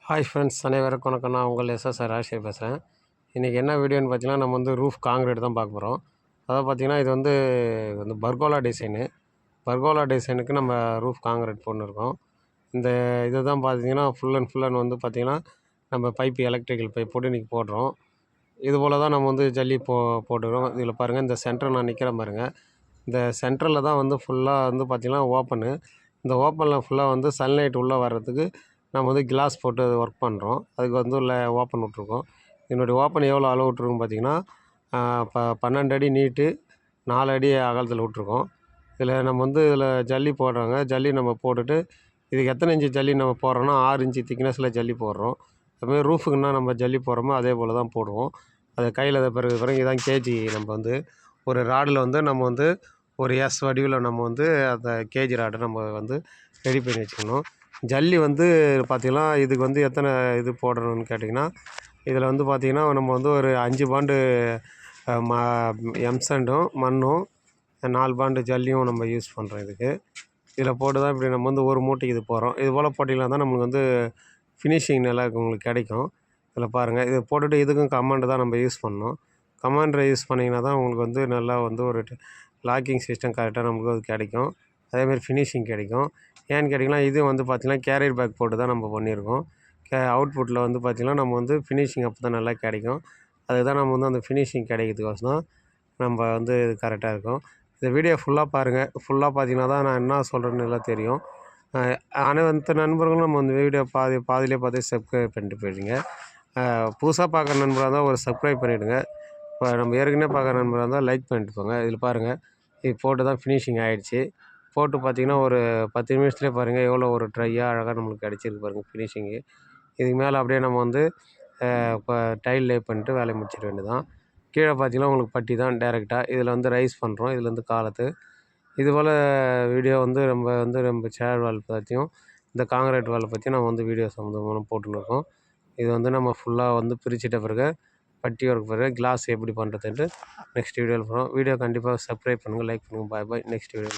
Hi friends, அனைவருக்கும் வணக்கம். நான் உங்கள் எஸ்எஸ்ஆர் ராஜேஷ் பேசுகிறேன். இன்றைக்கி என்ன வீடியோன்னு பார்த்தீங்கன்னா, நம்ம வந்து ரூஃப் காங்கிரீட் தான் பார்க்க போகிறோம். அதாவது பார்த்தீங்கன்னா, இது வந்து பர்கோலா டிசைனு. பர்கோலா டிசைனுக்கு நம்ம ரூஃப் காங்கிரீட் போட்டுருக்கோம். இந்த இது தான் பார்த்தீங்கன்னா, ஃபுல் அண்ட் வந்து பார்த்தீங்கன்னா, நம்ம பைப்பு எலக்ட்ரிக்கல் பைப் போட்டு இன்றைக்கி போடுறோம். இது போல் தான் நம்ம வந்து ஜல்லி போட்டுக்கிறோம். இதில் பாருங்கள், இந்த சென்டர் நான் நிற்கிறேன் பாருங்கள். இந்த சென்டரில் தான் வந்து ஃபுல்லாக வந்து பார்த்திங்கன்னா ஓப்பனு. இந்த ஓப்பனில் ஃபுல்லாக வந்து சன்லைட் உள்ளே வர்றதுக்கு நம்ம வந்து கிளாஸ் போட்டு அது ஒர்க் பண்ணுறோம். அதுக்கு வந்து உள்ள ஓப்பன் விட்ருக்கோம். இதனுடைய ஓப்பன் எவ்வளோ அளவு விட்ருக்கோம் பார்த்தீங்கன்னா, 12 அடி நீட்டு, 4 அடி அகலத்தில் விட்ருக்கோம். இதில் நம்ம வந்து இதில் ஜல்லி போடுறாங்க. ஜல்லி நம்ம போட்டுட்டு இதுக்கு எத்தனை இன்ச்சு ஜல்லி நம்ம போடுறோன்னா 6 இன்ச்சு திக்னஸில் ஜல்லி போடுறோம். அதுமாதிரி ரூஃபுக்குன்னா நம்ம ஜல்லி போடுறோமோ அதே போல் தான் போடுவோம். அதை கையில் பிறகு இதான் கேஜி. நம்ம வந்து ஒரு ராடில் வந்து நம்ம வந்து ஒரு எஸ் வடிவில் நம்ம வந்து அந்த கேஜி ராடை நம்ம வந்து ரெடி பண்ணி வச்சுக்கணும். ஜல்லி வந்து பார்த்திங்கன்னா, இதுக்கு வந்து எத்தனை இது போடணும்னு கேட்டிங்கன்னா, இதில் வந்து பார்த்திங்கன்னா நம்ம வந்து ஒரு 5 பாண்டு ம எம்சாண்டும் மண்ணும் 4 பாண்டு ஜல்லியும் நம்ம யூஸ் பண்ணுறோம் இதுக்கு. இதில் போட்டு தான் இப்படி நம்ம வந்து ஒரு மூட்டைக்கு இது போடுறோம். இது போல் போட்டிங்கன்னா தான் நம்மளுக்கு வந்து ஃபினிஷிங் நல்லா உங்களுக்கு கிடைக்கும். இதில் பாருங்கள், இது போட்டுட்டு இதுக்கும் கமாண்டு தான் நம்ம யூஸ் பண்ணணும். கமாண்டரை யூஸ் பண்ணிங்கன்னா தான் உங்களுக்கு வந்து நல்லா வந்து ஒரு லாக்கிங் சிஸ்டம் கரெக்டாக நம்மளுக்கு அது கிடைக்கும். அதேமாதிரி ஃபினிஷிங் கிடைக்கும். ஏன்னு கேட்டிங்கன்னா, இது வந்து பார்த்திங்கன்னா கேரியர் பேக் போட்டு தான் நம்ம பண்ணியிருக்கோம். அவுட்புட்டில் வந்து பார்த்திங்கன்னா நம்ம வந்து ஃபினிஷிங் அப்போ தான் நல்லா கிடைக்கும். அதுக்கு தான் நம்ம வந்து அந்த ஃபினிஷிங் கிடைக்கிறதுக்கோசரம் நம்ம வந்து இது கரெக்டாக இருக்கும். இந்த வீடியோ ஃபுல்லாக பாருங்கள். ஃபுல்லாக பார்த்தீங்கன்னா தான் நான் என்ன சொல்கிறேன்னு எல்லாம் தெரியும். அனைத்து நண்பர்களும் நம்ம இந்த வீடியோ பாதியிலே பார்த்து சப்ஸ்கிரைப் பண்ணிட்டு போயிடுங்க. புதுசாக பார்க்குற நண்பராக இருந்தால் ஒரு சப்ஸ்கிரைப் பண்ணிவிடுங்க. இப்போ நம்ம ஏற்கனவே பார்க்குற நண்பராக இருந்தால் லைக் பண்ணிட்டு போங்க. இதில் பாருங்கள், இது போட்டு தான் ஃபினிஷிங் ஆகிடுச்சு. போட்டு பார்த்திங்கன்னா ஒரு 10 நிமிஷத்துலேயே பாருங்கள் எவ்வளோ ஒரு ட்ரையாக அழகாக நம்மளுக்கு கிடச்சிருக்கு பாருங்கள் ஃபினிஷிங்கு. இதுக்கு மேலே அப்படியே நம்ம வந்து இப்போ டைல் லே பண்ணிட்டு வேலையை முடிச்சிட வேண்டியதான். கீழே பார்த்திங்கன்னா உங்களுக்கு பட்டி தான் டேரெக்டாக. இதில் வந்து ரைஸ் பண்ணுறோம். இதில் வந்து காலத்து இதுபோல் வீடியோ வந்து நம்ம சேர் வால் பற்றியும் இந்த காங்கிரீட் வால் பற்றியும் நம்ம வந்து வீடியோ சம்மந்தமாக போட்டுன்னு இருக்கோம். இது வந்து நம்ம ஃபுல்லாக வந்து பிரிச்சுட்ட பிறகு பட்டி ஒர்க் பிறகு கிளாஸ் எப்படி பண்ணுறதுன்ட்டு நெக்ஸ்ட் வீடியோவில் போகிறோம். வீடியோ கண்டிப்பாக சப்ஸ்கிரைப் பண்ணுங்கள், லைக் பண்ணுங்கள். Bye next video.